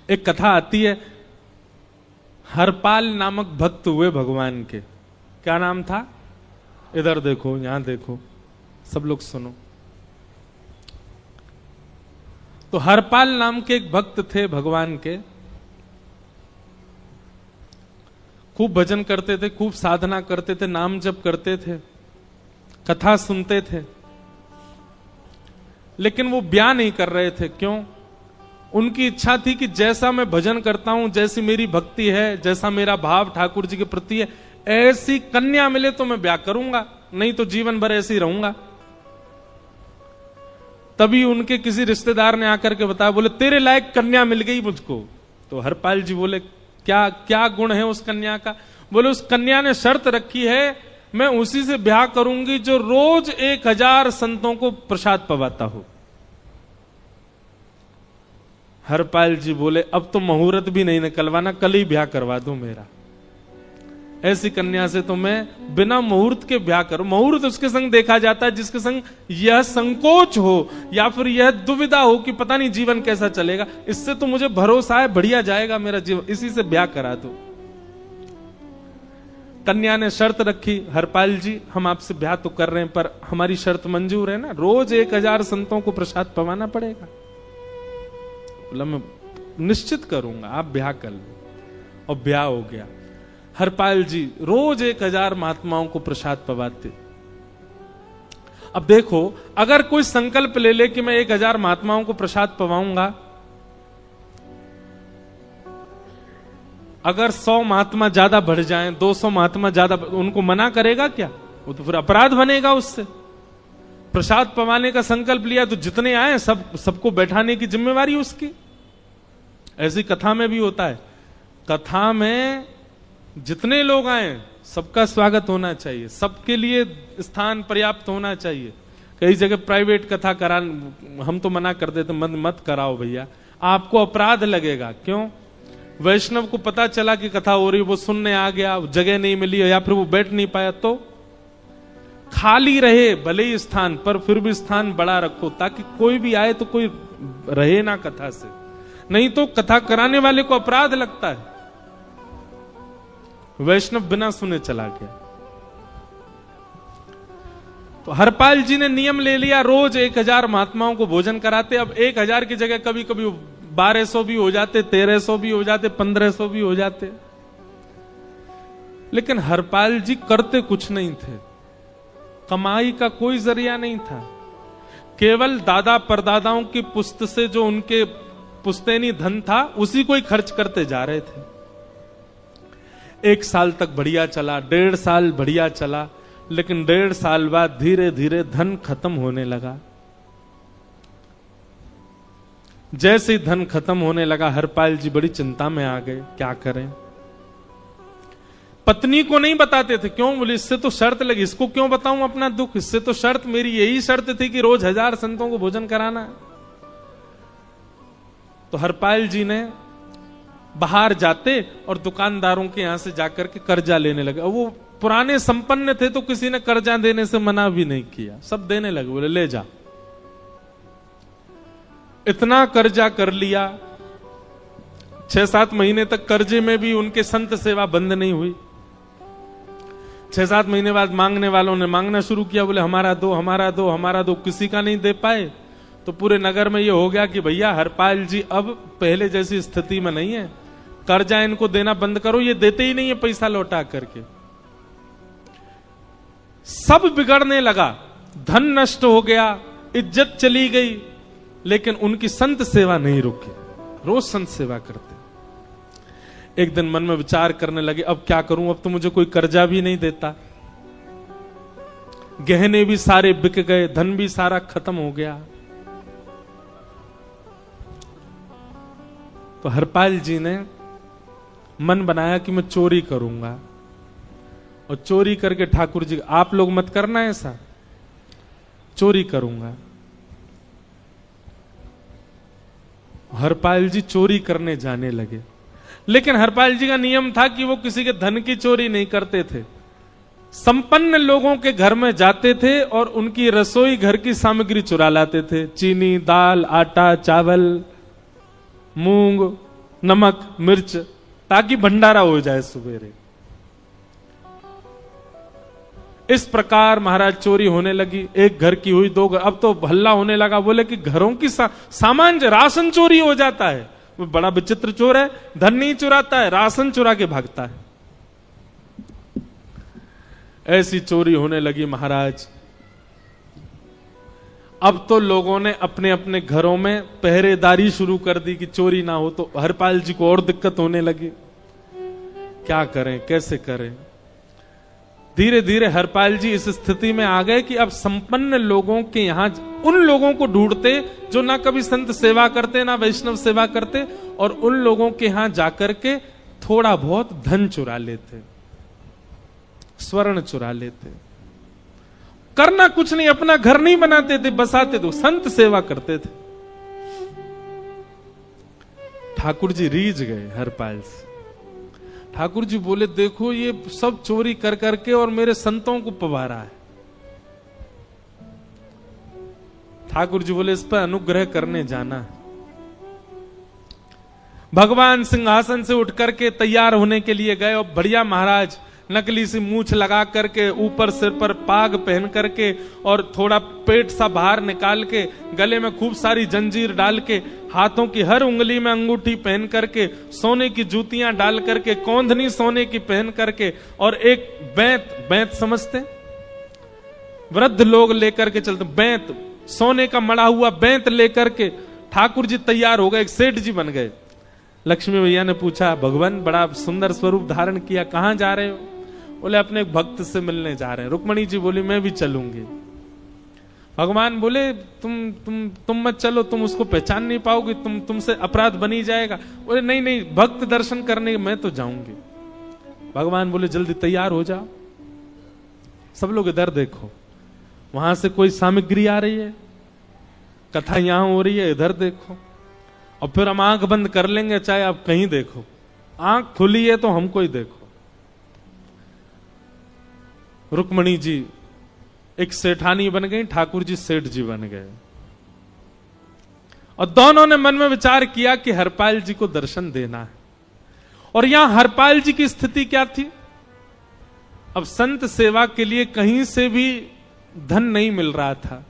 एक कथा आती है, हरपाल नामक भक्त हुए भगवान के। क्या नाम था? इधर देखो, यहां देखो, सब लोग सुनो। तो हरपाल नाम के एक भक्त थे भगवान के, खूब भजन करते थे, खूब साधना करते थे, नाम जप करते थे, कथा सुनते थे, लेकिन वो ब्याह नहीं कर रहे थे। क्यों? उनकी इच्छा थी कि जैसा मैं भजन करता हूं, जैसी मेरी भक्ति है, जैसा मेरा भाव ठाकुर जी के प्रति है, ऐसी कन्या मिले तो मैं ब्याह करूंगा, नहीं तो जीवन भर ऐसे ही रहूंगा। तभी उनके किसी रिश्तेदार ने आकर के बताया, बोले तेरे लायक कन्या मिल गई मुझको। तो हरपाल जी बोले, क्या क्या गुण है उस कन्या का? बोले उस कन्या ने शर्त रखी है, मैं उसी से ब्याह करूंगी जो रोज 1000 संतों को प्रसाद पवाता हो। हरपाल जी बोले, अब तो मुहूर्त भी नहीं निकलवाना, कल ही ब्याह करवा दो मेरा। ऐसी कन्या से तो मैं बिना मुहूर्त के ब्याह करूं। मुहूर्त उसके संग देखा जाता है जिसके संग यह संकोच हो या फिर यह दुविधा हो कि पता नहीं जीवन कैसा चलेगा। इससे तो मुझे भरोसा है बढ़िया जाएगा मेरा जीवन, इसी से ब्याह करा दो। कन्या ने शर्त रखी, हरपाल जी हम आपसे ब्याह तो कर रहे हैं, पर हमारी शर्त मंजूर है ना? रोज 1000 संतों को प्रसाद पवाना पड़ेगा। बोला मैं निश्चित करूंगा, आप ब्याह कर लो। और ब्याह हो गया। हरपाल जी रोज 1000 महात्माओं को प्रसाद पवाते। अब देखो, अगर कोई संकल्प ले ले कि मैं 1000 महात्माओं को प्रसाद पवाऊंगा, अगर 100 महात्मा ज्यादा बढ़ जाएं, 200 महात्मा ज्यादा, उनको मना करेगा क्या? वो तो फिर अपराध बनेगा उससे। प्रसाद पवाने का संकल्प लिया तो जितने आए सबको बैठाने की जिम्मेवारी उसकी। ऐसी कथा में भी होता है, कथा में जितने लोग आए सबका स्वागत होना चाहिए, सबके लिए स्थान पर्याप्त होना चाहिए। कई जगह प्राइवेट कथा करा, हम तो मना कर देते, मत कराओ भैया, आपको अपराध लगेगा। क्यों? वैष्णव को पता चला कि कथा हो रही, वो सुनने आ गया, जगह नहीं मिली या फिर वो बैठ नहीं पाया, तो खाली रहे भले ही स्थान, पर फिर भी स्थान बड़ा रखो ताकि कोई भी आए तो कोई रहे ना कथा से, नहीं तो कथा कराने वाले को अपराध लगता है। वैष्णव बिना सुने चला गया। तो हरपाल जी ने नियम ले लिया, रोज 1000 महात्माओं को भोजन कराते। अब 1000 की जगह कभी कभी 1200 भी हो जाते, 1300 भी हो जाते, 1500 भी हो जाते। लेकिन हरपाल जी करते कुछ नहीं थे, कमाई का कोई जरिया नहीं था, केवल दादा परदादाओं की पुश्त से जो उनके पुश्तैनी धन था उसी को ही खर्च करते जा रहे थे। 1 साल तक बढ़िया चला, 1.5 साल बढ़िया चला, लेकिन 1.5 साल बाद धीरे धीरे धन खत्म होने लगा। जैसे ही धन खत्म होने लगा, हरपाल जी बड़ी चिंता में आ गए, क्या करें। पत्नी को नहीं बताते थे। क्यों? बोले इससे तो शर्त लगी, इसको क्यों बताऊं अपना दुख, इससे तो शर्त मेरी यही शर्त थी कि रोज 1000 संतों को भोजन कराना। तो हरपाल जी ने बाहर जाते और दुकानदारों के यहां से जाकर के कर्जा लेने लगे। वो पुराने संपन्न थे तो किसी ने कर्जा देने से मना भी नहीं किया, सब देने लगे, बोले ले जा। इतना कर्जा कर लिया, 6-7 महीने तक कर्जे में भी उनके संत सेवा बंद नहीं हुई। 6-7 महीने बाद मांगने वालों ने मांगना शुरू किया, बोले हमारा दो, हमारा दो, हमारा दो। किसी का नहीं दे पाए तो पूरे नगर में ये हो गया कि भैया हरपाल जी अब पहले जैसी स्थिति में नहीं है, कर्जा इनको देना बंद करो, ये देते ही नहीं है पैसा लौटा करके। सब बिगड़ने लगा, धन नष्ट हो गया, इज्जत चली गई, लेकिन उनकी संत सेवा नहीं रुकी, रोज संत सेवा करते। एक दिन मन में विचार करने लगे, अब क्या करूं, अब तो मुझे कोई कर्जा भी नहीं देता, गहने भी सारे बिक गए, धन भी सारा खत्म हो गया। तो हरपाल जी ने मन बनाया कि मैं चोरी करूंगा, और चोरी करके ठाकुर जी, आप लोग मत करना ऐसा, चोरी करूंगा। हरपाल जी चोरी करने जाने लगे, लेकिन हरपाल जी का नियम था कि वो किसी के धन की चोरी नहीं करते थे। संपन्न लोगों के घर में जाते थे और उनकी रसोई घर की सामग्री चुरा लाते थे, चीनी, दाल, आटा, चावल, मूंग, नमक मिर्च, ताकि भंडारा हो जाए सवेरे। इस प्रकार महाराज चोरी होने लगी। एक घर की हुई, दो घर, अब तो हल्ला होने लगा। बोले कि घरों की सामान राशन चोरी हो जाता है। वो बड़ा विचित्र चोर है, धन नहीं चुराता है, राशन चुरा के भागता है। ऐसी चोरी होने लगी महाराज। अब तो लोगों ने अपने अपने घरों में पहरेदारी शुरू कर दी कि चोरी ना हो। तो हरपाल जी को और दिक्कत होने लगी, क्या करें, कैसे करें। धीरे धीरे हरपाल जी इस स्थिति में आ गए कि अब संपन्न लोगों के यहां उन लोगों को ढूंढते जो ना कभी संत सेवा करते ना वैष्णव सेवा करते, और उन लोगों के यहां जाकर के थोड़ा बहुत धन चुरा लेते, स्वर्ण चुरा लेते। करना कुछ नहीं, अपना घर नहीं बनाते थे, बसाते थे, संत सेवा करते थे। ठाकुर जी रीझ गए हरपाल से। ठाकुर जी बोले, देखो ये सब चोरी कर करके और मेरे संतों को पवारा है। ठाकुर जी बोले, इस पर अनुग्रह करने जाना है। भगवान सिंहासन से उठ करके तैयार होने के लिए गए, और बढ़िया महाराज नकली सी मूछ लगा करके, ऊपर सिर पर पाग पहन करके, और थोड़ा पेट सा बाहर निकाल के, गले में खूब सारी जंजीर डाल के, हाथों की हर उंगली में अंगूठी पहन करके, सोने की जूतियां डाल करके, कौंधनी सोने की पहन करके, और एक बैंत समझते, वृद्ध लोग लेकर के चलते, बैंत, सोने का मड़ा हुआ बैंत लेकर के ठाकुर जी तैयार हो गए, एक सेठ जी बन गए। लक्ष्मी भैया ने पूछा, भगवान बड़ा सुंदर स्वरूप धारण किया, कहां जा रहे हो? बोले, अपने एक भक्त से मिलने जा रहे हैं। रुक्मणी जी बोली, मैं भी चलूंगी। भगवान बोले, तुम मत चलो, तुम उसको पहचान नहीं पाओगे, तुमसे अपराध बनी जाएगा। बोले, नहीं नहीं, भक्त दर्शन करने मैं तो जाऊंगी। भगवान बोले, जल्दी तैयार हो जाओ। सब लोग इधर देखो, वहां से कोई सामग्री आ रही है, कथा यहां हो रही है, इधर देखो, और फिर हम आंख बंद कर लेंगे, चाहे आप कहीं देखो। आंख खुली है तो हमको ही देखो। रुक्मणी जी एक सेठानी बन गई, ठाकुर जी सेठ जी बन गए, और दोनों ने मन में विचार किया कि हरपाल जी को दर्शन देना है। और यहां हरपाल जी की स्थिति क्या थी? अब संत सेवा के लिए कहीं से भी धन नहीं मिल रहा था।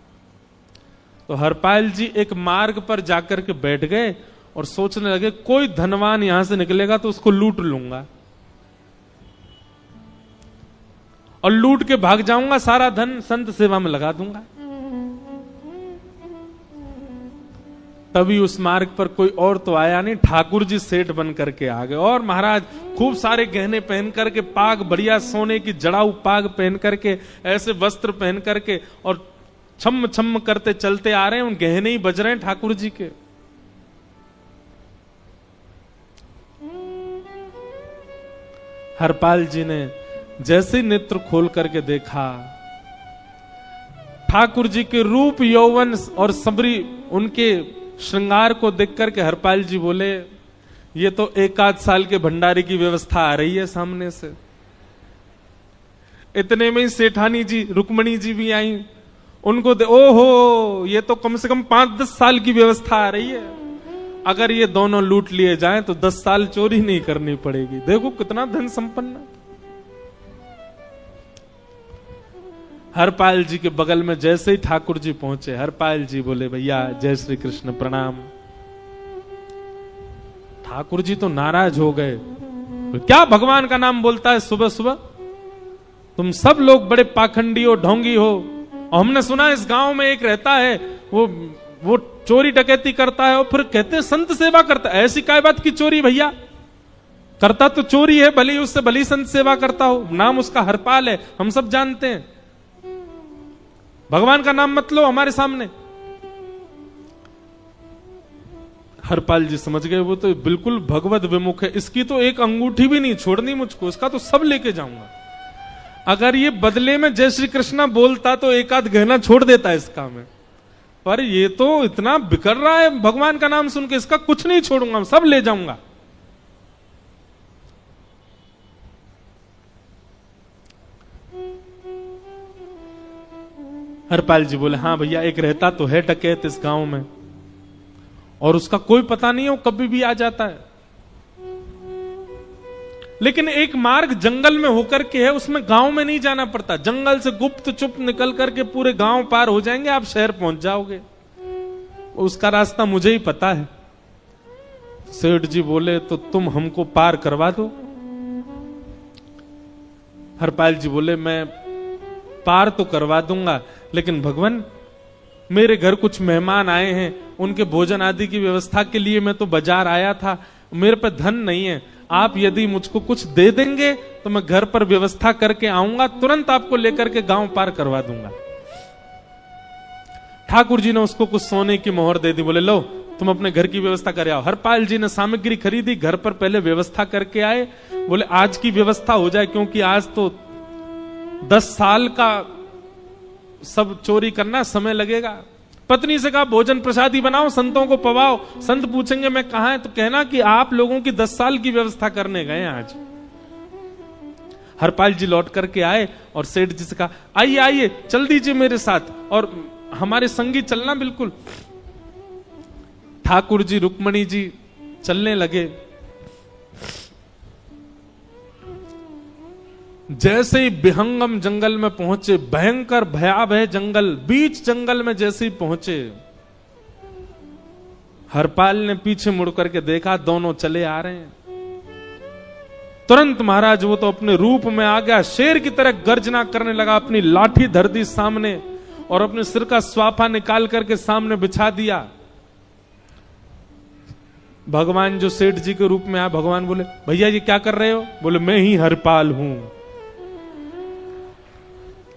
तो हरपाल जी एक मार्ग पर जाकर के बैठ गए और सोचने लगे, कोई धनवान यहां से निकलेगा तो उसको लूट लूंगा, और लूट के भाग जाऊंगा, सारा धन संत सेवा में लगा दूंगा। तभी उस मार्ग पर कोई और तो आया नहीं, ठाकुर जी सेठ बन करके आ गए। और महाराज खूब सारे गहने पहन करके, पाग बढ़िया सोने की जड़ाऊ पाग पहन करके, ऐसे वस्त्र पहन करके, और छम छम करते चलते आ रहे हैं। उन गहने ही बज रहे हैं ठाकुर जी के। हरपाल जी ने जैसे नेत्र खोल करके देखा, ठाकुर जी के रूप यौवन और सबरी उनके श्रृंगार को देख करके हरपाल जी बोले, ये तो 1 साल के भंडारे की व्यवस्था आ रही है सामने से। इतने में ही सेठानी जी, रुक्मणी जी भी आई। उनको ओहो, ये तो कम से कम 5-10 साल की व्यवस्था आ रही है। अगर ये दोनों लूट लिए जाएं तो 10 साल चोरी नहीं करनी पड़ेगी। देखो कितना धन संपन्न। हरपाल जी के बगल में जैसे ही ठाकुर जी पहुंचे, हरपाल जी बोले, भैया जय श्री कृष्ण, प्रणाम। ठाकुर जी तो नाराज हो गए, क्या भगवान का नाम बोलता है सुबह सुबह? तुम सब लोग बड़े पाखंडी हो, ढोंगी हो। और हमने सुना इस गांव में एक रहता है, वो चोरी डकैती करता है, और फिर कहते हैं संत सेवा करता है। ऐसी काय बात की चोरी भैया? करता तो चोरी है, भले उससे भली संत सेवा करता हो। नाम उसका हरपाल है, हम सब जानते हैं। भगवान का नाम मत लो हमारे सामने। हरपाल जी समझ गए, वो तो बिल्कुल भगवत विमुख है, इसकी तो एक अंगूठी भी नहीं छोड़नी मुझको, इसका तो सब लेके जाऊंगा। अगर ये बदले में जय श्री कृष्णा बोलता तो 1 गहना छोड़ देता इसका मैं, पर ये तो इतना बिखर रहा है भगवान का नाम सुन के, इसका कुछ नहीं छोड़ूंगा, सब ले जाऊंगा। हरपाल जी बोले, हाँ भैया, एक रहता तो है डकैत इस गांव में, और उसका कोई पता नहीं है, वो कभी भी आ जाता है। लेकिन एक मार्ग जंगल में होकर के है, उसमें गांव में नहीं जाना पड़ता। जंगल से गुप्त चुप निकल करके पूरे गांव पार हो जाएंगे, आप शहर पहुंच जाओगे। उसका रास्ता मुझे ही पता है। सेठ जी बोले तो तुम हमको पार करवा दो। हरपाल जी बोले मैं पार तो करवा दूंगा, लेकिन भगवान मेरे घर कुछ मेहमान आए हैं, उनके भोजन आदि की व्यवस्था के लिए मैं तो बाजार आया था, मेरे पे धन नहीं है। आप यदि मुझको कुछ दे देंगे तो मैं घर पर व्यवस्था करके आऊंगा, तुरंत आपको लेकर के गांव पार करवा दूंगा। ठाकुर जी ने उसको कुछ सोने की मोहर दे दी। बोले लो तुम अपने घर की व्यवस्था कर आओ। हरपाल जी ने सामग्री खरीदी, घर पर पहले व्यवस्था करके आए। बोले आज की व्यवस्था हो जाए, क्योंकि आज तो 10 साल का सब चोरी करना, समय लगेगा। पत्नी से कहा भोजन प्रसादी बनाओ, संतों को पवाओ। संत पूछेंगे मैं कहां है, तो कहना कि आप लोगों की 10 साल की व्यवस्था करने गए आज। हरपाल जी लौट करके आए और सेठ जी से कहा आइए आइए चल दीजिए मेरे साथ और हमारे संगी चलना बिल्कुल। ठाकुर जी रुक्मणी जी चलने लगे। जैसे ही विहंगम जंगल में पहुंचे, भयंकर भयावह जंगल, बीच जंगल में जैसे ही पहुंचे, हरपाल ने पीछे मुड़ करके देखा, दोनों चले आ रहे हैं। तुरंत महाराज वो तो अपने रूप में आ गया, शेर की तरह गर्जना करने लगा, अपनी लाठी धर दी सामने और अपने सिर का स्वाफा निकाल करके सामने बिछा दिया। भगवान जो सेठ जी के रूप में आया, भगवान बोले भैया ये क्या कर रहे हो? बोले मैं ही हरपाल हूं।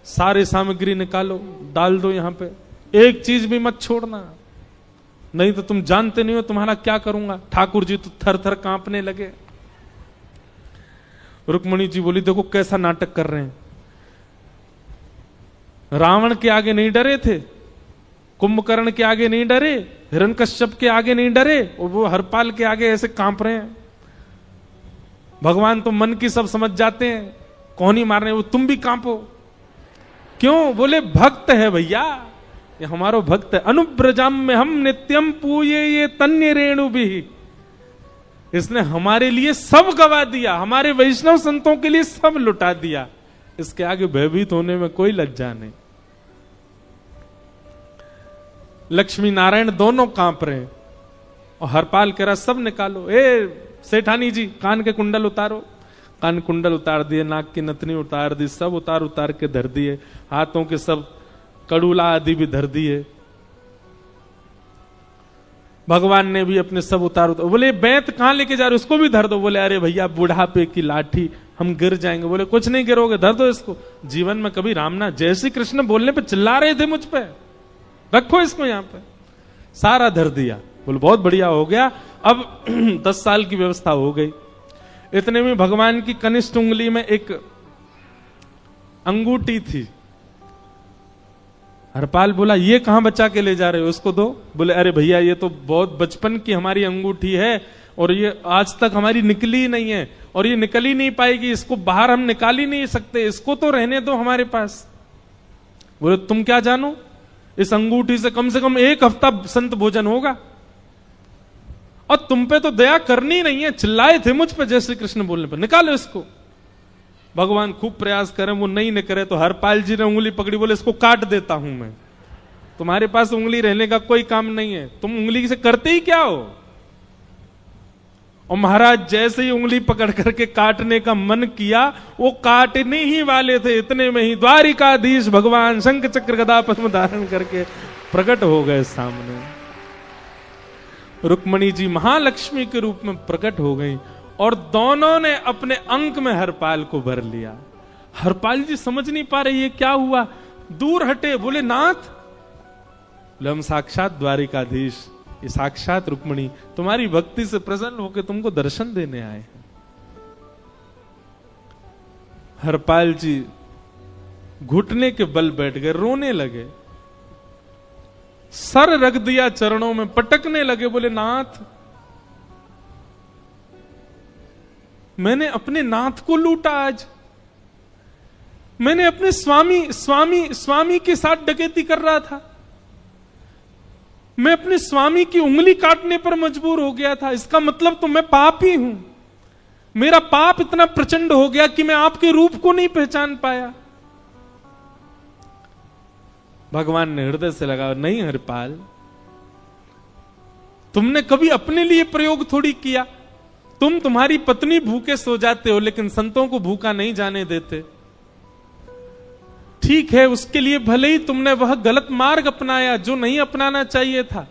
सारे सामग्री निकालो, डाल दो यहां पे, एक चीज भी मत छोड़ना, नहीं तो तुम जानते नहीं हो तुम्हारा क्या करूंगा। ठाकुर जी तो थर थर कांपने लगे। रुक्मणी जी बोली देखो कैसा नाटक कर रहे हैं। रावण के आगे नहीं डरे थे, कुंभकर्ण के आगे नहीं डरे, हिरण्यकश्यप के आगे नहीं डरे, और वो हरपाल के आगे ऐसे कांप रहे हैं। भगवान तो मन की सब समझ जाते हैं, कौन ही मार रहे हैं, वो तुम भी कांपो। क्यों? बोले भक्त है भैया, ये हमारो भक्त है। अनुब्रजम में हम नित्यम पूये ये तन्य रेणु भी, इसने हमारे लिए सब गवा दिया, हमारे वैष्णव संतों के लिए सब लुटा दिया, इसके आगे भयभीत होने में कोई लज्जा नहीं। लक्ष्मी नारायण दोनों कांप रहे हैं और हरपाल कह रहा सब निकालो। ए सेठानी जी कान के कुंडल उतारो। कान कुंडल उतार दिए, नाक की नथनी उतार दी, सब उतार के धर दिए, हाथों के सब कड़ूला आदि भी धर दिए। भगवान ने भी अपने सब उतार। बोले बैंत कहां लेके जा रहे हो? उसको भी धर दो। बोले अरे भैया बुढ़ापे की लाठी, हम गिर जाएंगे। बोले कुछ नहीं गिरोगे, धर दो इसको। जीवन में कभी राम ना, जय श्री कृष्ण बोलने पे चिल्ला रहे थे मुझ पे, रखो इसको यहां पे। सारा धर दिया। बोले बहुत बढ़िया हो गया, अब 10 साल की व्यवस्था हो गई। इतने में भगवान की कनिष्ठ उंगली में एक अंगूठी थी। हरपाल बोला ये कहां बचा के ले जा रहे हो, उसको दो। बोले अरे भैया ये तो बहुत बचपन की हमारी अंगूठी है और ये आज तक हमारी निकली ही नहीं है और ये निकल ही नहीं पाएगी, इसको बाहर हम निकाल ही नहीं सकते, इसको तो रहने दो हमारे पास। बोले तुम क्या जानो, इस अंगूठी से कम 1 हफ्ता संत भोजन होगा और तुम पे तो दया करनी नहीं है। चिल्लाए थे मुझ पे जय श्री कृष्ण बोलने पर, निकालो इसको। भगवान खूब प्रयास करें, वो नहीं निकले तो हरपाल जी ने उंगली पकड़ी। बोले इसको काट देता हूं मैं, तुम्हारे पास उंगली रहने का कोई काम नहीं है, तुम उंगली से करते ही क्या हो। और महाराज जैसे ही उंगली पकड़ करके काटने का मन किया, वो काटने ही वाले थे, इतने में ही द्वारिकाधीश भगवान शंख चक्र गदा पद्म धारण करके प्रकट हो गए सामने। रुक्मणी जी महालक्ष्मी के रूप में प्रकट हो गई और दोनों ने अपने अंक में हरपाल को भर लिया। हरपाल जी समझ नहीं पा रहे ये क्या हुआ, दूर हटे। बोले नाथ, बोले हम साक्षात द्वारिकाधीश, ये साक्षात रुक्मणी तुम्हारी भक्ति से प्रसन्न होकर तुमको दर्शन देने आए हैं। हरपाल जी घुटने के बल बैठ गए, रोने लगे, सर रख दिया चरणों में, पटकने लगे। बोले नाथ, मैंने अपने नाथ को लूटा आज, मैंने अपने स्वामी के साथ डकैती कर रहा था, मैं अपने स्वामी की उंगली काटने पर मजबूर हो गया था, इसका मतलब तो मैं पापी हूं। मेरा पाप इतना प्रचंड हो गया कि मैं आपके रूप को नहीं पहचान पाया। भगवान ने हृदय से लगा, नहीं हरिपाल, तुमने कभी अपने लिए प्रयोग थोड़ी किया। तुम्हारी पत्नी भूखे सो जाते हो, लेकिन संतों को भूखा नहीं जाने देते। ठीक है, उसके लिए भले ही तुमने वह गलत मार्ग अपनाया जो नहीं अपनाना चाहिए था,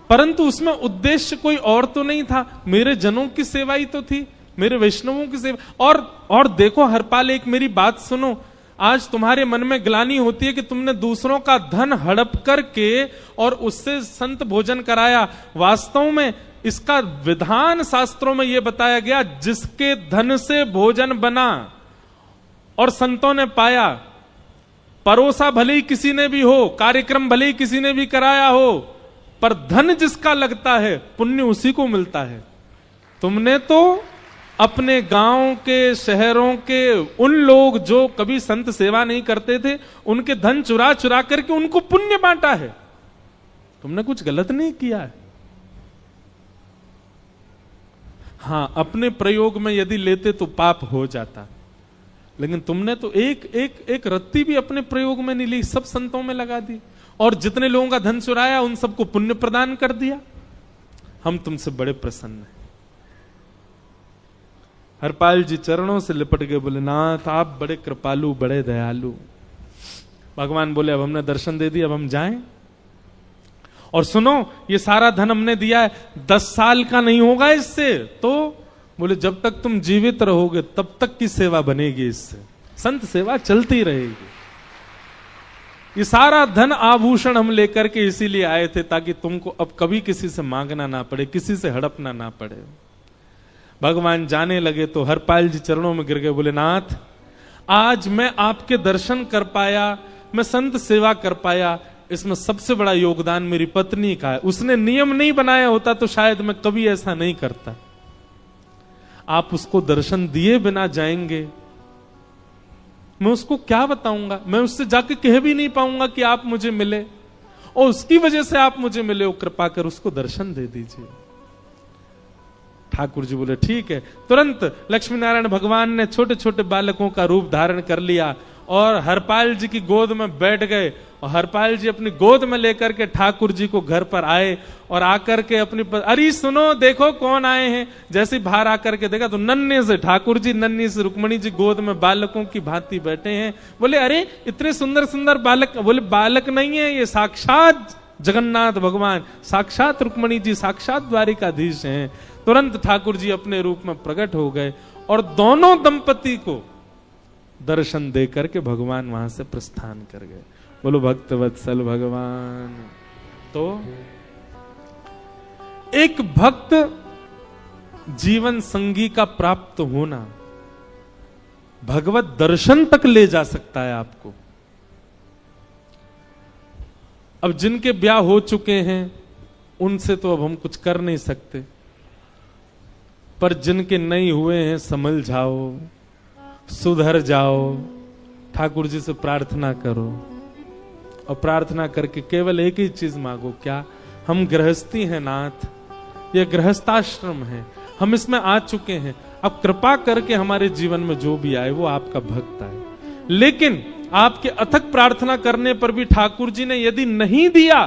परंतु उसमें उद्देश्य कोई और तो नहीं था, मेरे जनों की सेवा ही तो थी, मेरे वैष्णवों की सेवा। और देखो हरपाल, एक मेरी बात सुनो, आज तुम्हारे मन में ग्लानि होती है कि तुमने दूसरों का धन हड़प करके और उससे संत भोजन कराया। वास्तव में इसका विधान शास्त्रों में यह बताया गया, जिसके धन से भोजन बना और संतों ने पाया, परोसा भले ही किसी ने भी हो, कार्यक्रम भले ही किसी ने भी कराया हो, पर धन जिसका लगता है पुण्य उसी को मिलता है। तुमने तो अपने गांव के, शहरों के उन लोग जो कभी संत सेवा नहीं करते थे, उनके धन चुरा चुरा करके उनको पुण्य बांटा है। तुमने कुछ गलत नहीं किया है। हां, अपने प्रयोग में यदि लेते तो पाप हो जाता, लेकिन तुमने तो एक रत्ती भी अपने प्रयोग में नहीं ली, सब संतों में लगा दी, और जितने लोगों का धन चुराया उन सबको पुण्य प्रदान कर दिया। हम तुमसे बड़े प्रसन्न हैं। हरपाल जी चरणों से लिपट गए, बोले नाथ आप बड़े कृपालु, बड़े दयालु। भगवान बोले अब हमने दर्शन दे दिया, अब हम जाएं। और सुनो, ये सारा धन हमने दिया है, 10 साल का नहीं होगा इससे। तो बोले जब तक तुम जीवित रहोगे तब तक की सेवा बनेगी, इससे संत सेवा चलती रहेगी। ये सारा धन आभूषण हम लेकर के इसीलिए आए थे ताकि तुमको अब कभी किसी से मांगना ना पड़े, किसी से हड़पना ना पड़े। भगवान जाने लगे तो हरपाल जी चरणों में गिर गए, बोले नाथ आज मैं आपके दर्शन कर पाया, मैं संत सेवा कर पाया, इसमें सबसे बड़ा योगदान मेरी पत्नी का है। उसने नियम नहीं बनाया होता तो शायद मैं कभी ऐसा नहीं करता। आप उसको दर्शन दिए बिना जाएंगे, मैं उसको क्या बताऊंगा? मैं उससे जाके कह भी नहीं पाऊंगा कि आप मुझे मिले, और उसकी वजह से आप मुझे मिले हो, कृपा कर उसको दर्शन दे दीजिए। ठाकुर जी बोले ठीक है। तुरंत लक्ष्मी नारायण भगवान ने छोटे छोटे बालकों का रूप धारण कर लिया और हरपाल जी की गोद में बैठ गए, और हरपाल जी अपनी गोद में लेकर के ठाकुर जी को घर पर आए, और आकर के अपनी अरे सुनो देखो कौन आए हैं। जैसे बाहर आकर के देखा तो नन्हे से ठाकुर जी, नन्ही से रुक्मणी जी गोद में बालकों की भांति बैठे हैं। बोले अरे इतने सुंदर सुंदर बालक। बोले बालक नहीं है, ये साक्षात जगन्नाथ भगवान, साक्षात रुक्मणी जी, साक्षात द्वारिकाधीश हैं। तुरंत ठाकुर जी अपने रूप में प्रकट हो गए और दोनों दंपति को दर्शन दे करके भगवान वहां से प्रस्थान कर गए। बोलो भक्त वत्सल भगवान। तो एक भक्त जीवन संगी का प्राप्त होना भगवत दर्शन तक ले जा सकता है आपको। अब जिनके ब्याह हो चुके हैं उनसे तो अब हम कुछ कर नहीं सकते, पर जिनके नहीं हुए हैं संभल जाओ, सुधर जाओ, ठाकुर जी से प्रार्थना करो, और प्रार्थना करके केवल एक ही चीज मांगो, क्या? हम गृहस्थी हैं नाथ, ये गृहस्थाश्रम है, हम इसमें आ चुके हैं, अब कृपा करके हमारे जीवन में जो भी आए वो आपका भक्त आए। लेकिन आपके अथक प्रार्थना करने पर भी ठाकुर जी ने यदि नहीं दिया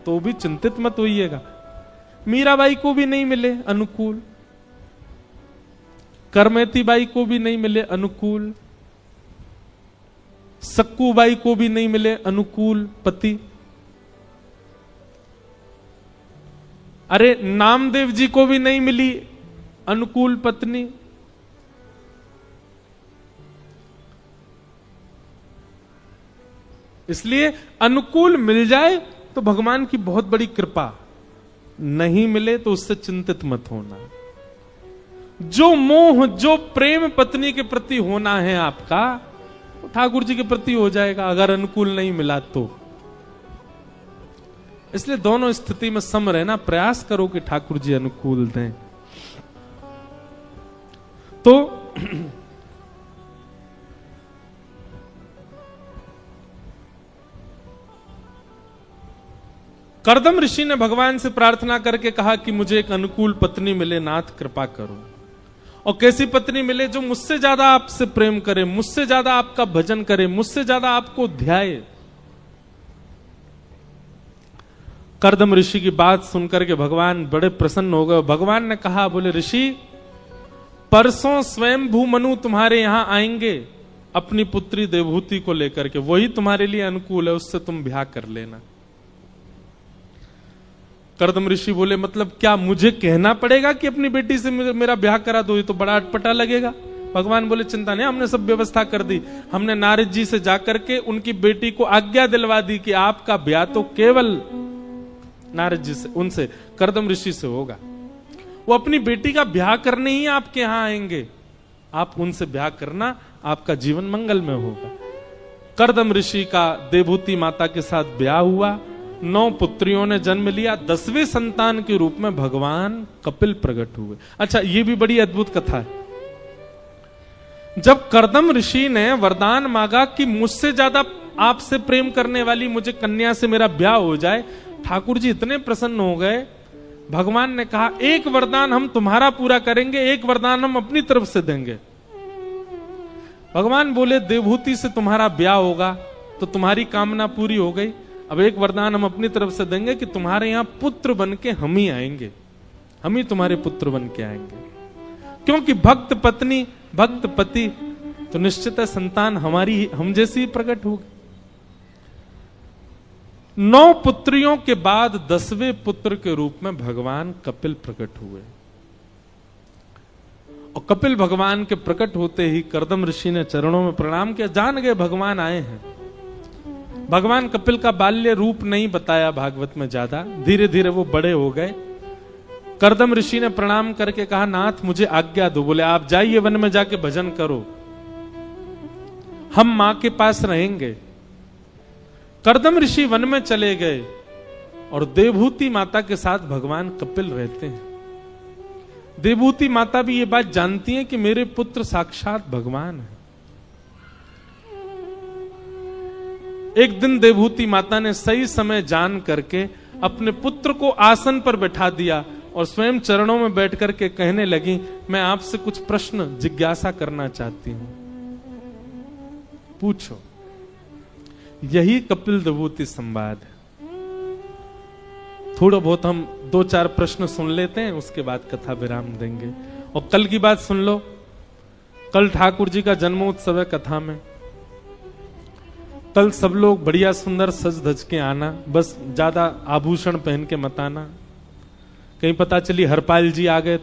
तो भी चिंतित मत होइएगा। मीराबाई को भी नहीं मिले अनुकूल, करमेती बाई को भी नहीं मिले अनुकूल, सक्कू बाई को भी नहीं मिले अनुकूल पति, अरे नामदेव जी को भी नहीं मिली अनुकूल पत्नी। इसलिए अनुकूल मिल जाए तो भगवान की बहुत बड़ी कृपा, नहीं मिले तो उससे चिंतित मत होना। जो मोह, जो प्रेम पत्नी के प्रति होना है आपका, तो ठाकुर जी के प्रति हो जाएगा अगर अनुकूल नहीं मिला तो। इसलिए दोनों स्थिति में सम रहना, प्रयास करो कि ठाकुर जी अनुकूल दें। तो कर्दम ऋषि ने भगवान से प्रार्थना करके कहा कि मुझे एक अनुकूल पत्नी मिले, नाथ कृपा करो। और कैसी पत्नी मिले जो मुझसे ज्यादा आपसे प्रेम करे, मुझसे ज्यादा आपका भजन करे, मुझसे ज्यादा आपको ध्याए। कर्दम ऋषि की बात सुनकर के भगवान बड़े प्रसन्न हो गए। भगवान ने कहा, बोले ऋषि, परसों स्वयंभू मनु तुम्हारे यहां आएंगे अपनी पुत्री देवहूति को लेकर के, वही तुम्हारे लिए अनुकूल है, उससे तुम ब्याह कर लेना। कर्दम ऋषि बोले, मतलब क्या मुझे कहना पड़ेगा कि अपनी बेटी से मेरा ब्याह करा दो? ये तो बड़ा अटपटा लगेगा। भगवान बोले, चिंता नहीं, हमने सब व्यवस्था कर दी। हमने नारद जी से जाकर के उनकी बेटी को आज्ञा दिलवा दी कि आपका ब्याह तो केवल नारद जी से, उनसे, कर्दम ऋषि से होगा। वो अपनी बेटी का ब्याह करने ही आपके यहां आएंगे, आप उनसे ब्याह करना, आपका जीवन मंगल में होगा। कर्दम ऋषि का देवहूति माता के साथ ब्याह हुआ, 9 पुत्रियों ने जन्म लिया। 10वें संतान के रूप में भगवान कपिल प्रकट हुए। अच्छा, ये भी बड़ी अद्भुत कथा है। जब कर्दम ऋषि ने वरदान मांगा कि मुझसे ज्यादा आपसे प्रेम करने वाली मुझे कन्या से मेरा ब्याह हो जाए, ठाकुर जी इतने प्रसन्न हो गए। भगवान ने कहा, एक वरदान हम तुम्हारा पूरा करेंगे, एक वरदान हम अपनी तरफ से देंगे। भगवान बोले, देवहूति से तुम्हारा ब्याह होगा तो तुम्हारी कामना पूरी हो गई। अब एक वरदान हम अपनी तरफ से देंगे कि तुम्हारे यहां पुत्र बन के हम ही आएंगे, हम ही तुम्हारे पुत्र बन के आएंगे। क्योंकि भक्त पत्नी, भक्त पति, तो निश्चित है संतान हमारी, हम जैसी प्रकट होगी। 9 पुत्रियों के बाद 10वें पुत्र के रूप में भगवान कपिल प्रकट हुए। और कपिल भगवान के प्रकट होते ही कर्दम ऋषि ने चरणों में प्रणाम किया, जान गए भगवान आए हैं। भगवान कपिल का बाल्य रूप नहीं बताया भागवत में ज्यादा, धीरे धीरे वो बड़े हो गए। कर्दम ऋषि ने प्रणाम करके कहा, नाथ मुझे आज्ञा दो। बोले, आप जाइए वन में जाके भजन करो, हम मां के पास रहेंगे। कर्दम ऋषि वन में चले गए और देवहूति माता के साथ भगवान कपिल रहते हैं। देवहूति माता भी ये बात जानती है कि मेरे पुत्र साक्षात भगवान है। एक दिन देवहूति माता ने सही समय जान करके अपने पुत्र को आसन पर बैठा दिया और स्वयं चरणों में बैठ करके कहने लगी, मैं आपसे कुछ प्रश्न जिज्ञासा करना चाहती हूं, पूछो। यही कपिल देवहूति संवाद है। थोड़ा बहुत हम 2-4 प्रश्न सुन लेते हैं, उसके बाद कथा विराम देंगे। और कल की बात सुन लो, कल ठाकुर जी का जन्मोत्सव है। कथा में कल सब लोग बढ़िया सुंदर सज धज के आना, बस ज्यादा आभूषण पहन के मत आना, कहीं पता चली हरपाल जी आ गए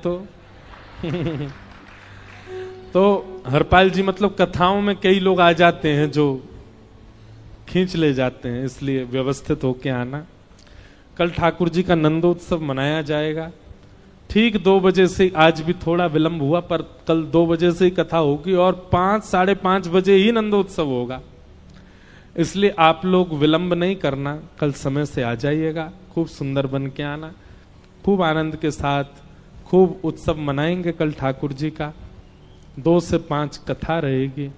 तो हरपाल जी मतलब कथाओं में कई लोग आ जाते हैं जो खींच ले जाते हैं, इसलिए व्यवस्थित होके आना। कल ठाकुर जी का नंदोत्सव मनाया जाएगा ठीक 2 बजे से। आज भी थोड़ा विलंब हुआ, पर कल 2 बजे से ही कथा होगी और 5-5:30 बजे ही नंदोत्सव होगा। इसलिए आप लोग विलंब नहीं करना, कल समय से आ जाइएगा, खूब सुंदर बन के आना, खूब आनंद के साथ खूब उत्सव मनाएंगे कल ठाकुर जी का। 2 से 5 कथा रहेगी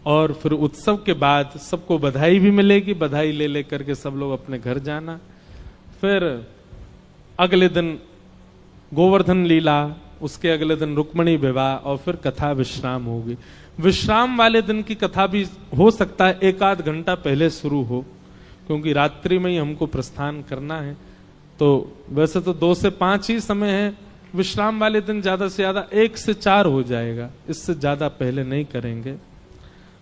और फिर उत्सव के बाद सबको बधाई भी मिलेगी। बधाई ले लेकर के सब लोग अपने घर जाना। फिर अगले दिन गोवर्धन लीला, उसके अगले दिन रुक्मणी विवाह और फिर कथा विश्राम होगी। विश्राम वाले दिन की कथा भी हो सकता है 1-8 घंटा पहले शुरू हो, क्योंकि रात्रि में ही हमको प्रस्थान करना है। तो वैसे तो 2 से 5 ही समय है, विश्राम वाले दिन ज्यादा से ज्यादा 1 से 4 हो जाएगा, इससे ज्यादा पहले नहीं करेंगे।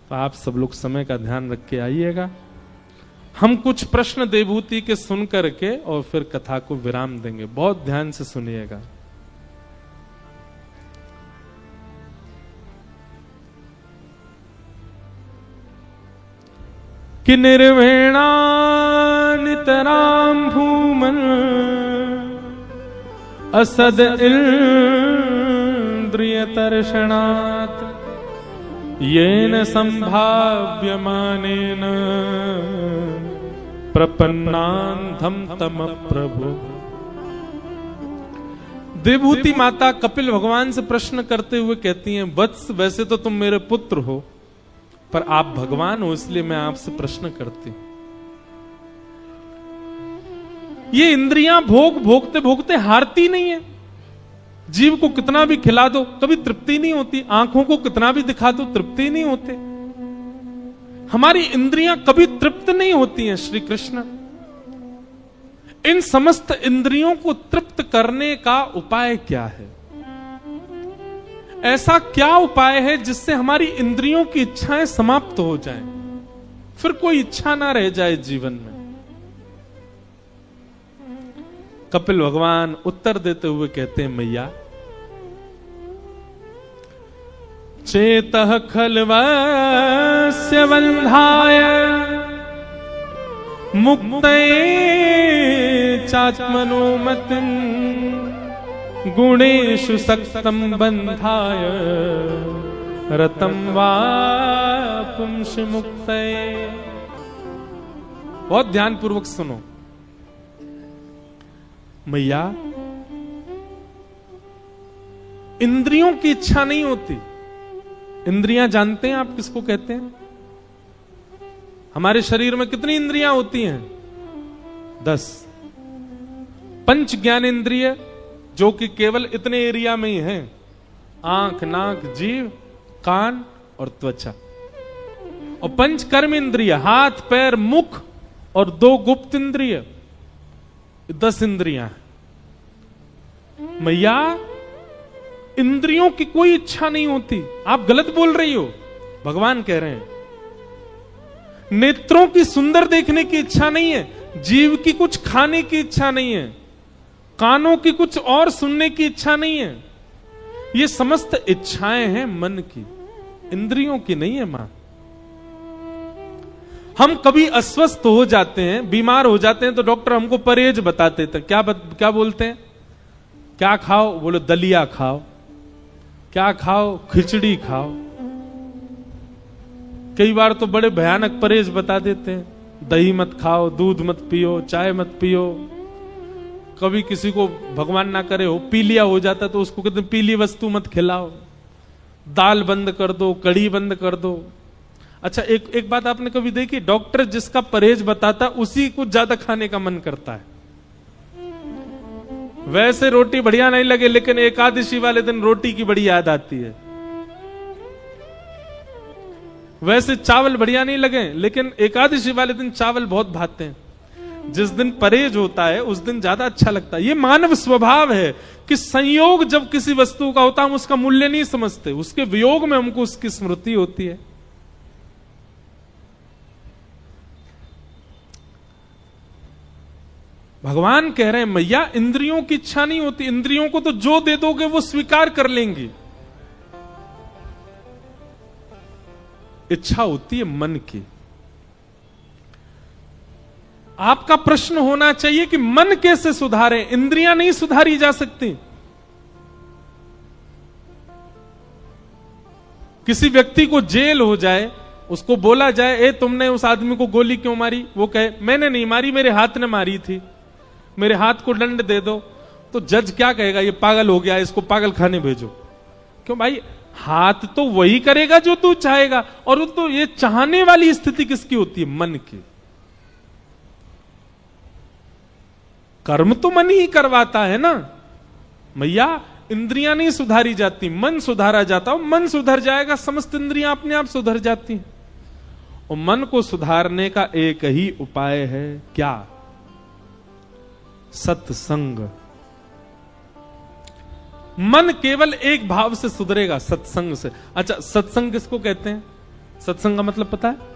तो आप सब लोग समय का ध्यान रख के आइएगा। हम कुछ प्रश्न देवहूति के सुन करके और फिर कथा को विराम देंगे, बहुत ध्यान से सुनिएगा। कि निर्वेणा नितराम भूमन असद इंद्रिय तर्षणात् येन संभाव्यमानेन प्रपन्नान्धम तम प्रभु। देवहूति माता कपिल भगवान से प्रश्न करते हुए कहती हैं, वत्स वैसे तो तुम मेरे पुत्र हो, पर आप भगवान हो, इसलिए मैं आपसे प्रश्न करती हूं। ये इंद्रियां भोग भोगते भोगते हारती नहीं है। जीव को कितना भी खिला दो कभी तृप्ति नहीं होती, आंखों को कितना भी दिखा दो तृप्ति नहीं होते, हमारी इंद्रियां कभी तृप्त नहीं होती हैं। श्री कृष्ण इन समस्त इंद्रियों को तृप्त करने का उपाय क्या है? ऐसा क्या उपाय है जिससे हमारी इंद्रियों की इच्छाएं समाप्त हो जाएं, फिर कोई इच्छा ना रह जाए जीवन में? कपिल भगवान उत्तर देते हुए कहते हैं, मैया चेतः खल्वस्य बन्धाय मुक्तये चात्मनो मतिं गुणेषु सक्तं बन्धाय रतं वा पुंस मुक्तये। बहुत ध्यान पूर्वक सुनो। मैया इंद्रियों की इच्छा नहीं होती। इंद्रियां जानते हैं आप किसको कहते हैं? हमारे शरीर में कितनी इंद्रियां होती हैं? 10। पंच ज्ञान इंद्रिय जो कि केवल इतने एरिया में ही हैं, आंख, नाक, जीभ, कान और त्वचा। और पंच कर्म इंद्रिय हाथ, पैर, मुख और 2 गुप्त इंद्रिय, 10 इंद्रियां। मैया इंद्रियों की कोई इच्छा नहीं होती। आप गलत बोल रही हो। भगवान कह रहे हैं नेत्रों की सुंदर देखने की इच्छा नहीं है, जीव की कुछ खाने की इच्छा नहीं है, कानों की कुछ और सुनने की इच्छा नहीं है। ये समस्त इच्छाएं हैं मन की, इंद्रियों की नहीं है मां। हम कभी अस्वस्थ हो जाते हैं, बीमार हो जाते हैं तो डॉक्टर हमको परहेज बताते थे। क्या बोलते हैं? क्या खाओ? बोलो दलिया खाओ। क्या खाओ? खिचड़ी खाओ। कई बार तो बड़े भयानक परहेज बता देते हैं, दही मत खाओ, दूध मत पियो, चाय मत पियो। कभी किसी को भगवान ना करे हो पी लिया हो जाता तो उसको कहते हैं पीली वस्तु मत खिलाओ, दाल बंद कर दो, कढ़ी बंद कर दो। अच्छा, एक बात आपने कभी देखी? डॉक्टर जिसका परहेज बताता उसी को ज्यादा खाने का मन करता है। वैसे रोटी बढ़िया नहीं लगे लेकिन एकादशी वाले दिन रोटी की बड़ी याद आती है। वैसे चावल बढ़िया नहीं लगे लेकिन एकादशी वाले दिन चावल बहुत भाते हैं। जिस दिन परहेज होता है उस दिन ज्यादा अच्छा लगता है। ये मानव स्वभाव है कि संयोग जब किसी वस्तु का होता है हम उसका मूल्य नहीं समझते, उसके वियोग में हमको उसकी स्मृति होती है। भगवान कह रहे हैं मैया इंद्रियों की इच्छा नहीं होती। इंद्रियों को तो जो दे दोगे वो स्वीकार कर लेंगी। इच्छा होती है मन की। आपका प्रश्न होना चाहिए कि मन कैसे सुधारे? इंद्रियां नहीं सुधारी जा सकती। किसी व्यक्ति को जेल हो जाए, उसको बोला जाए ए तुमने उस आदमी को गोली क्यों मारी? वो कहे मैंने नहीं मारी, मेरे हाथ ने मारी थी, मेरे हाथ को दंड दे दो। तो जज क्या कहेगा? ये पागल हो गया, इसको पागल खाने भेजो। क्यों भाई? हाथ तो वही करेगा जो तू चाहेगा। और तो ये चाहने वाली स्थिति किसकी होती है? मन की। कर्म तो मन ही करवाता है ना। मैया इंद्रियां नहीं सुधारी जाती, मन सुधारा जाता। और मन सुधर जाएगा, समस्त इंद्रियां अपने आप सुधर जाती हैं। और मन को सुधारने का एक ही उपाय है, क्या? सत्संग। मन केवल एक भाव से सुधरेगा, सत्संग से। अच्छा, सत्संग किसको कहते हैं? सत्संग का मतलब पता है?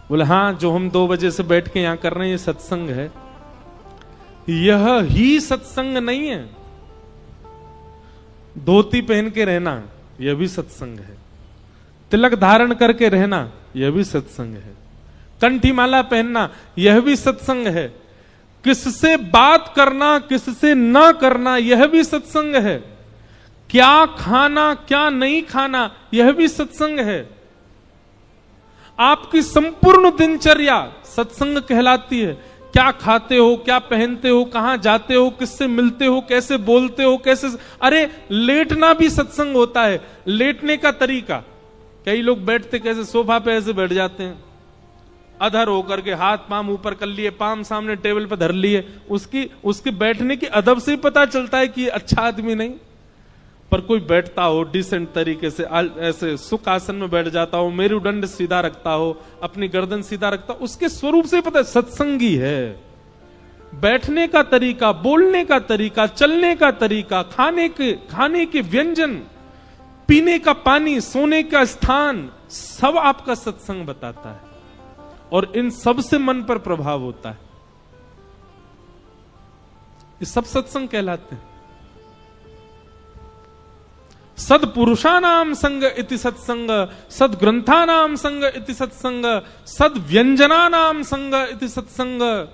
बोले हाँ, जो हम 2 बजे से बैठ के यहां कर रहे हैं ये सत्संग है। यह ही सत्संग नहीं है। धोती पहन के रहना यह भी सत्संग है। तिलक धारण करके रहना यह भी सत्संग है। कंठी माला पहनना यह भी सत्संग है। किससे बात करना, किससे ना करना यह भी सत्संग है। क्या खाना, क्या नहीं खाना यह भी सत्संग है। आपकी संपूर्ण दिनचर्या सत्संग कहलाती है। क्या खाते हो, क्या पहनते हो, कहां जाते हो, किससे मिलते हो, कैसे बोलते हो, कैसे। अरे लेटना भी सत्संग होता है। लेटने का तरीका, कई लोग बैठते कैसे? सोफा पे ऐसे बैठ जाते हैं, अधर होकर के हाथ पाम ऊपर कर लिए, पाम सामने टेबल पर धर लिए, उसकी बैठने की अदब से ही पता चलता है कि अच्छा आदमी नहीं। पर कोई बैठता हो डिसेंट तरीके से, ऐसे सुख आसन में बैठ जाता हो, मेरुदंड सीधा रखता हो, अपनी गर्दन सीधा रखता हो, उसके स्वरूप से पता है सत्संगी है। बैठने का तरीका, बोलने का तरीका, चलने का तरीका, खाने के व्यंजन, पीने का पानी, सोने का स्थान, सब आपका सत्संग बताता है और इन सब से मन पर प्रभाव होता है। ये सब सत्संग कहलाते हैं। सदपुरुषानाम संग इति सत्संग, सदग्रंथानाम संग इति सत्संग, सदव्यंजनानाम संग इति सत्संग,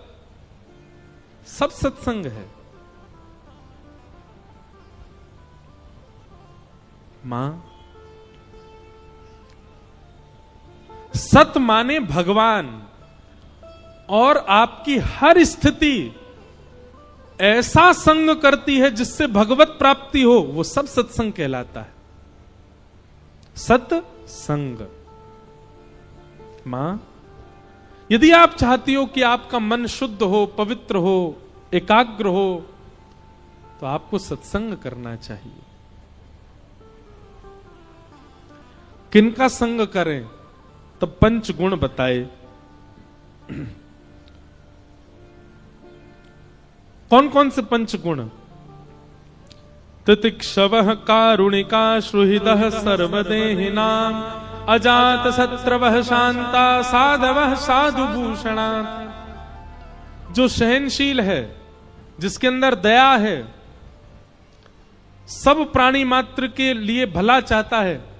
सब सत्संग है। मां, सत माने भगवान, और आपकी हर स्थिति ऐसा संग करती है जिससे भगवत प्राप्ति हो, वो सब सत्संग कहलाता है। सत्संग। मां, यदि आप चाहती हो कि आपका मन शुद्ध हो, पवित्र हो, एकाग्र हो, तो आपको सत्संग करना चाहिए। किनका संग करें? तब पंच गुण बताए। कौन कौन से पंच गुण? तितिक्षवः कारुणिका सुहृदः सर्वदेहिनां, अजात शत्रवः शांता साधवः साधुभूषणा। जो सहनशील है, जिसके अंदर दया है, सब प्राणी मात्र के लिए भला चाहता है,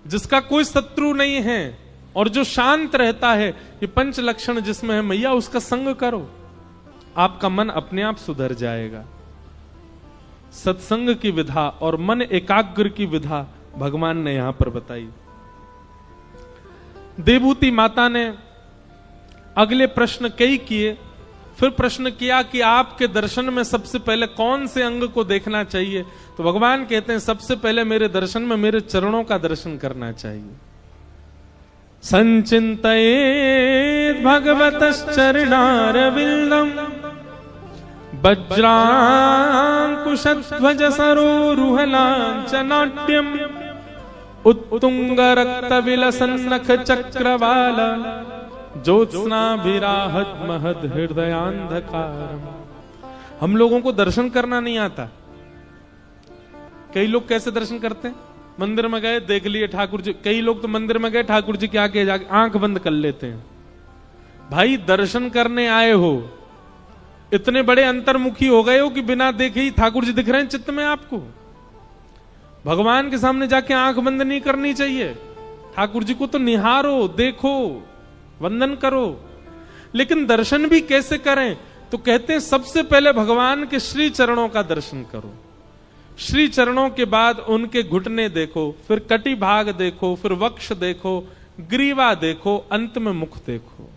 जिसका कोई शत्रु नहीं है, और जो शांत रहता है, ये पंच लक्षण जिसमें है मैया, उसका संग करो, आपका मन अपने आप सुधर जाएगा। सत्संग की विधा और मन एकाग्र की विधा भगवान ने यहां पर बताई। देवहूति माता ने अगले प्रश्न कई किए, फिर प्रश्न किया कि आपके दर्शन में सबसे पहले कौन से अंग को देखना चाहिए? तो भगवान कहते हैं सबसे पहले मेरे दर्शन में मेरे चरणों का दर्शन करना चाहिए। संचिन्तयेत् भगवतश्चरणारविन्दम्, वज्रांकुशध्वज सरोरुहलाञ्छनाट्यम्, उत्तुंगरक्तविलसन्नख चक्रवाल, ज्योत्स्नाभिराहत महद हृदयान्धकारम्। हम लोगों को दर्शन करना नहीं आता। कई लोग कैसे दर्शन करते हैं? मंदिर में गए, देख लिए ठाकुर जी। कई लोग तो मंदिर में गए, ठाकुर जी के आगे जाके आंख बंद कर लेते हैं। भाई, दर्शन करने आए हो, इतने बड़े अंतर्मुखी हो गए हो कि बिना देखे ही ठाकुर जी दिख रहे हैं चित्त में आपको। भगवान के सामने जाके आंख बंद नहीं करनी चाहिए। ठाकुर जी को तो निहारो, देखो, वंदन करो। लेकिन दर्शन भी कैसे करें? तो कहते हैं सबसे पहले भगवान के श्री चरणों का दर्शन करो। श्री चरणों के बाद उनके घुटने देखो, फिर कटी भाग देखो, फिर वक्ष देखो, ग्रीवा देखो, अंत में मुख देखो।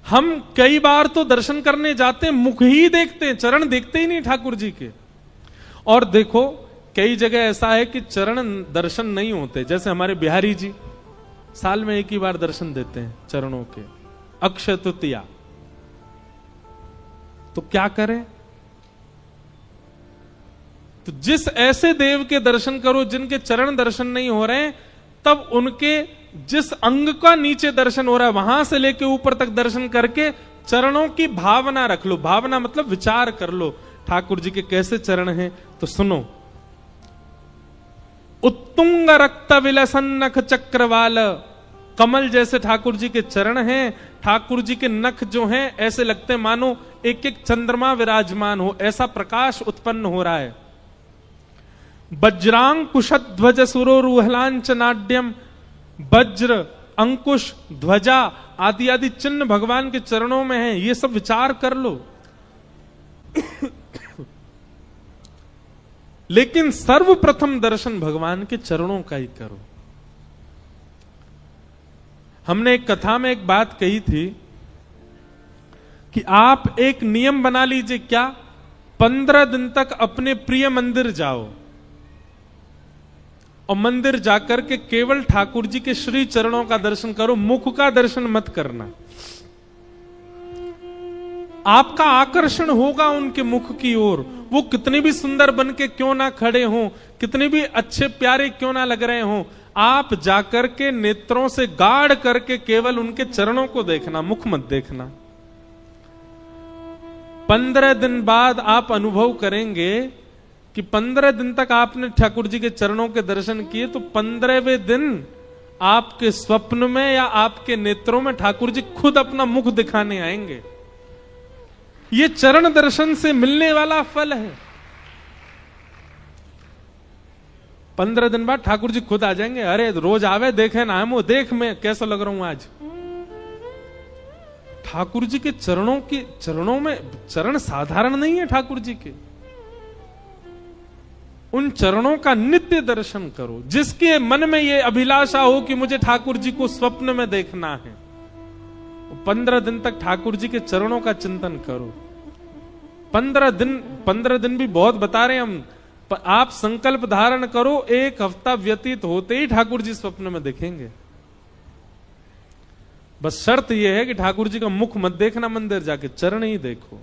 हम कई बार तो दर्शन करने जाते हैं, मुख ही देखते हैं, चरण देखते ही नहीं ठाकुर जी के। और देखो, कई जगह ऐसा है कि चरण दर्शन नहीं होते। जैसे हमारे बिहारी जी साल में एक ही बार दर्शन देते हैं चरणों के, अक्षय तृतीया। तो क्या करें? तो जिस ऐसे देव के दर्शन करो जिनके चरण दर्शन नहीं हो रहे हैं, तब उनके जिस अंग का नीचे दर्शन हो रहा है वहां से लेके ऊपर तक दर्शन करके चरणों की भावना रख लो। भावना मतलब विचार कर लो, ठाकुर जी के कैसे चरण हैं। तो सुनो, उत्तुंग रक्त विलसन्नख चक्रवाल, कमल जैसे ठाकुर जी के चरण हैं। ठाकुर जी के नख जो हैं ऐसे लगते मानो एक एक चंद्रमा विराजमान हो, ऐसा प्रकाश उत्पन्न हो रहा है। वज्रांकुशध्वज सुरोरुहलांचनाड्यम, वज्र, अंकुश, ध्वजा आदि आदि चिन्ह भगवान के चरणों में है। ये सब विचार कर लो। लेकिन सर्वप्रथम दर्शन भगवान के चरणों का ही करो। हमने एक कथा में एक बात कही थी कि आप एक नियम बना लीजिए। क्या? 15 दिन तक अपने प्रिय मंदिर जाओ और मंदिर जाकर के केवल ठाकुर जी के श्री चरणों का दर्शन करो, मुख का दर्शन मत करना। आपका आकर्षण होगा उनके मुख की ओर। वो कितने भी सुंदर बन के क्यों ना खड़े हों, कितने भी अच्छे प्यारे क्यों ना लग रहे हों, आप जाकर के नेत्रों से गाढ़ करके केवल उनके चरणों को देखना, मुख मत देखना। 15 दिन बाद आप अनुभव करेंगे कि 15 दिन तक आपने ठाकुर जी के चरणों के दर्शन किए, तो 15वें दिन आपके स्वप्न में या आपके नेत्रों में ठाकुर जी खुद अपना मुख दिखाने आएंगे। ये चरण दर्शन से मिलने वाला फल है। 15 दिन बाद ठाकुर जी खुद आ जाएंगे। अरे रोज आवे, देखे ना हम, देख मैं कैसा लग रहा हूं आज। ठाकुर जी के चरणों में चरण साधारण नहीं है ठाकुर जी के। उन चरणों का नित्य दर्शन करो। जिसके मन में ये अभिलाषा हो कि मुझे ठाकुर जी को स्वप्न में देखना है, 15 दिन तक ठाकुर जी के चरणों का चिंतन करो। 15 दिन भी बहुत बता रहे हम। आप संकल्प धारण करो, 1 हफ्ता व्यतीत होते ही ठाकुर जी स्वप्न में दिखेंगे। बस शर्त यह है कि ठाकुर जी का मुख मत देखना, मंदिर जाके चरण ही देखो।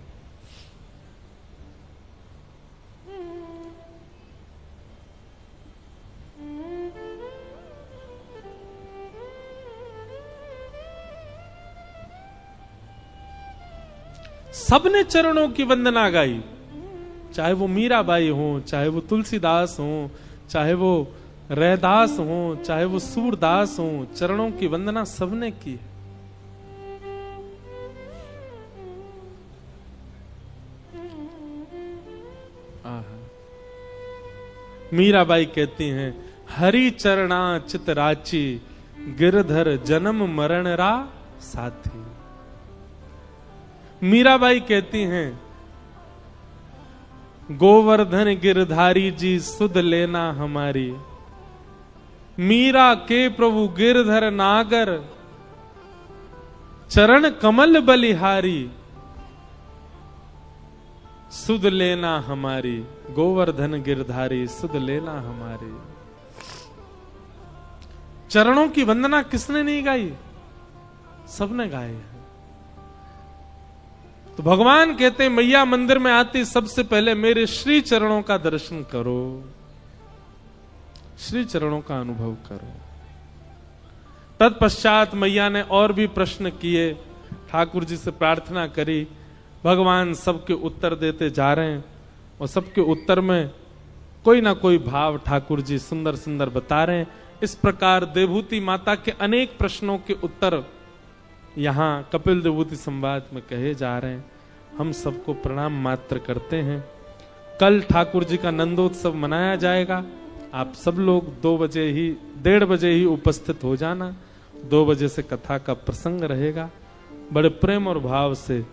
सबने चरणों की वंदना गाई, चाहे वो मीराबाई हो, चाहे वो तुलसीदास हो, चाहे वो रैदास हो, चाहे वो सूरदास हो, चरणों की वंदना सबने की है। मीराबाई कहती हैं, हरि चरणा चित राची, गिरधर जन्म मरण रा साथी। मीराबाई कहती हैं, गोवर्धन गिरधारी जी सुध लेना हमारी। मीरा के प्रभु गिरधर नागर, चरण कमल बलिहारी, सुध लेना हमारी। गोवर्धन गिरधारी सुध लेना हमारी। चरणों की वंदना किसने नहीं गाई? सबने गाई है। तो भगवान कहते हैं, मैया मंदिर में आती सबसे पहले मेरे श्री चरणों का दर्शन करो, श्री चरणों का अनुभव करो। तत्पश्चात मैया ने और भी प्रश्न किए, ठाकुर जी से प्रार्थना करी। भगवान सबके उत्तर देते जा रहे हैं और सबके उत्तर में कोई ना कोई भाव ठाकुर जी सुंदर सुंदर बता रहे हैं। इस प्रकार देवभूति माता के अनेक प्रश्नों के उत्तर यहाँ कपिल देवभूति संवाद में कहे जा रहे हैं। हम सबको प्रणाम मात्र करते हैं। कल ठाकुर जी का नंदोत्सव मनाया जाएगा। आप सब लोग 1:30 बजे ही उपस्थित हो जाना। 2 बजे से कथा का प्रसंग रहेगा। बड़े प्रेम और भाव से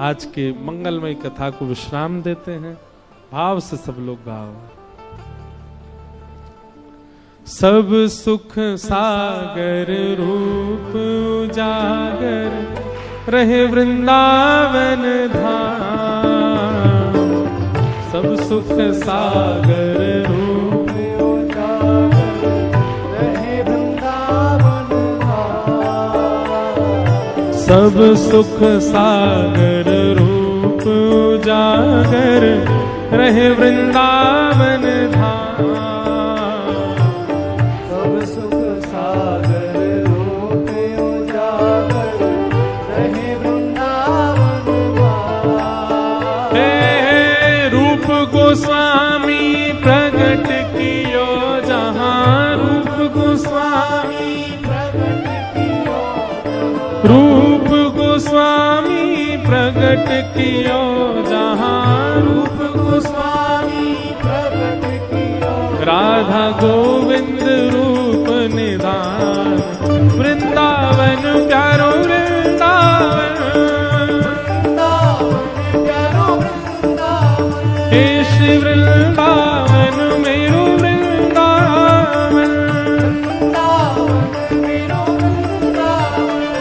आज के मंगलमय कथा को विश्राम देते हैं। भाव से सब लोग गाओ। सब सुख सागर रूप उजागर, रहे वृंदावन धाम। सब सुख सागर रूप उजागर, रहे वृंदावन धाम। सब सुख सागर रूप उजागर, रहे वृंदावन धाम। गोस्वामी प्रगट कियो जहां, रूप गोस्वामी प्रगट कियो। रूप गोस्वामी प्रगट कियो जहां, रूप गोस्वामी प्रगट कियो। राधा गोविंद रूप निधान, वृंदावन प्यारो वृंदावन। हे श्री वृंदावन मेरो वृंदावन।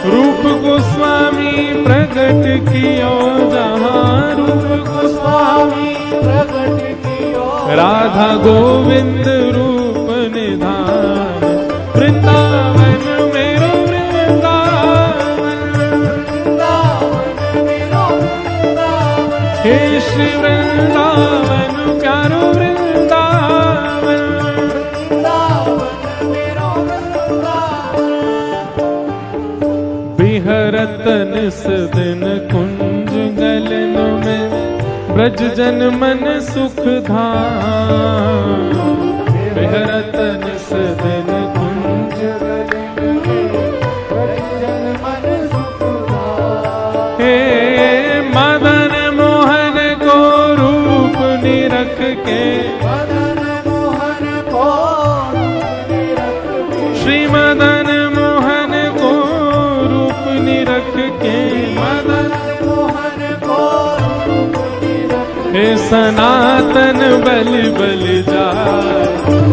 रूप गोस्वामी प्रगट कियो जहां, रूप गोस्वामी प्रगट कियो। राधा गोविंद रूप ने धाम। वृंदावन मेरो वृंदावन, हे श्री वृंदावन प्यारो वृंदावन। बिहरत निस दिन कुंज गलन में, ब्रज जन मन सुख धाम। बिहरत निस दिन कुंज गलन में, ब्रज जन मन सुख धाम। हे मदन मोहन को रूप निरख के, मदन मोहन को निरख के, श्री मदन मोहन को रूप निरख के, मदन मोहन को रूप निरख के, हे सनातन बलि बलि जाए।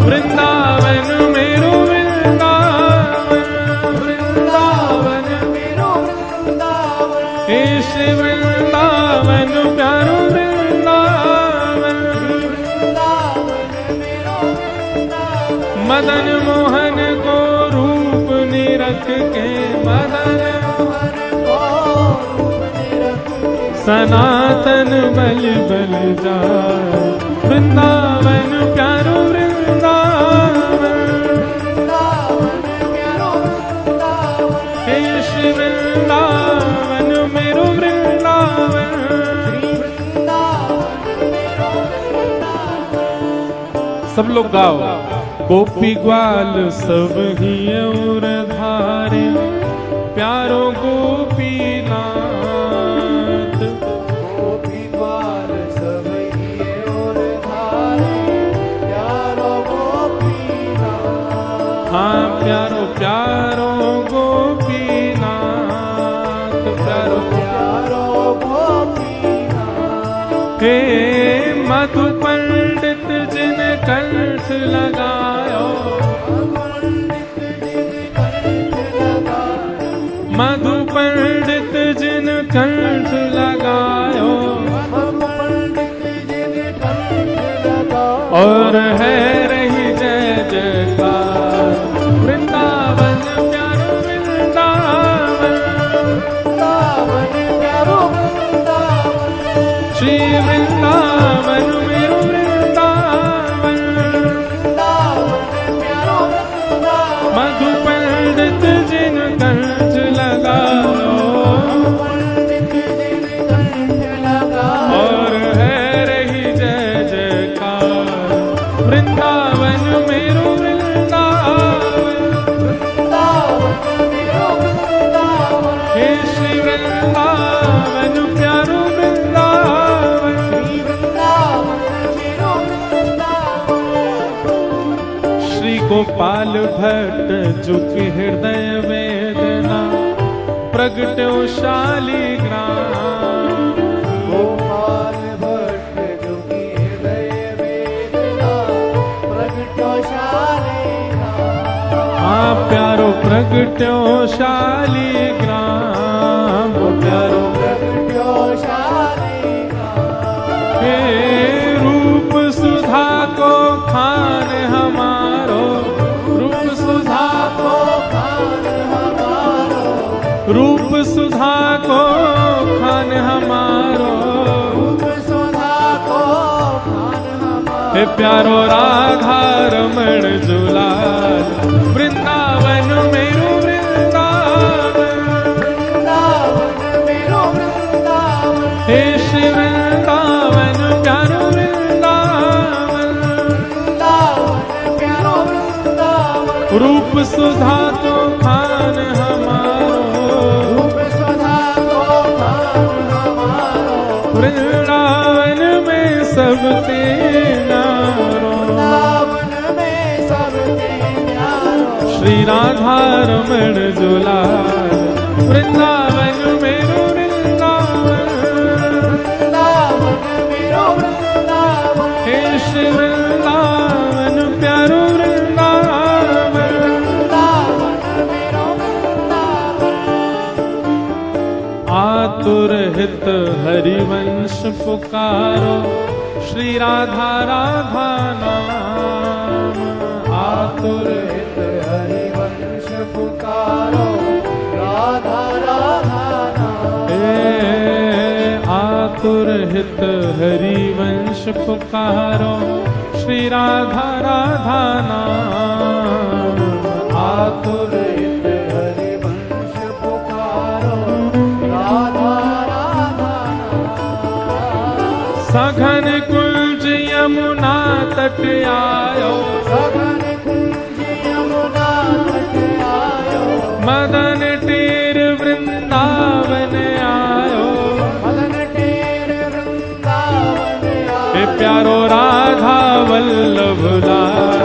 वृंदावन मेरो वृंदावन, वृंदावन मेरो वृंदावन, हे श्री वृंदावन प्यारो वृंदावन। मदन मोहन को रूप निरख के, मदन मोहन को रूप निरख के, सनातन बलि बलि जाए। वृंदावन प्यारो वृंदावन, वृंदावन प्यारो वृंदावन, हे श्री वृंदावन मेरो वृंदावन। सब लोग गाओ। गोपी ग्वाल सब ही और धारे, प्यारो गोपीनाथ। गोपी ग्वाल सब ही और धारे, प्यारो गोपीनाथ। हाँ प्यारो प्यारो गोपीनाथ, प्यारो प्यारो गोपीनाथ। हे मधु पंडित जिन कंठ लगायो, मधु पंडित जिन कंठ लगायो, और है रही जय जयकार। वृंदावन प्यारो वृंदावन, वृंदावन प्यारो वृंदावन, श्री वृंदावन मेरो वृंदावन। मधु पंडित जिन कंठ लगाओ, और है रही जय जयकार। वृंदावन मेरो वृंदावन, हे श्री वृंदावन प्यारो वृंदावन। श्री गोपाल भट्ट जुकी हृदय वेदना, प्रगट्यो शालिग्राम। गोपाल भट्ट जुकी हृदय वेदना, प्रगट्यो शालिग्राम। हाँ प्यारो प्रगट्यो शालिग्राम, प्यारो प्रगट्यो शालिग्राम। हे रूप सुधा को खान हमारो, रूप सुधा को खान हमारो, रूप सुधा को खान हमारो, रूप सुधा को खान हमारो। हे प्यारो राधा रमण जुलाल। वृंदावन मेरो वृंदावन, वृंदावन मेरो वृंदावन, हे श्री वृंदावन प्यारो वृंदावन। प्यारो वृंदावन, रूप सुधा को खान हमारो, रूप सुधा को खान हमारो। वृंदावन में सब ते न्यारो, वृंदावन में सब ते न्यारो। श्री राधा रमण जुलाल। वृंदावन मेरो वृंदावन, वृंदावन मेरो वृंदावन, हे श्री वृंदावन प्यारो वृंदावन। आतुर हित हरिवंश पुकारो, श्री राधा राधा नाम। आतुर आतुर हित हरिवंश पुकारो, राधा राधा नाम। आतुर हित हरिवंश पुकारो, श्री राधा राधा नाम। आतुर हित हरिवंश पुकारो, राधा राधा नाम। सघन कुंज यमुना तट आयो, सघन कुंज यमुना तट आयो, मदन टेर वृंदावन आयो। मदन टेर वृंदावन आयो, प्यारो राधा वल्लभ लाल।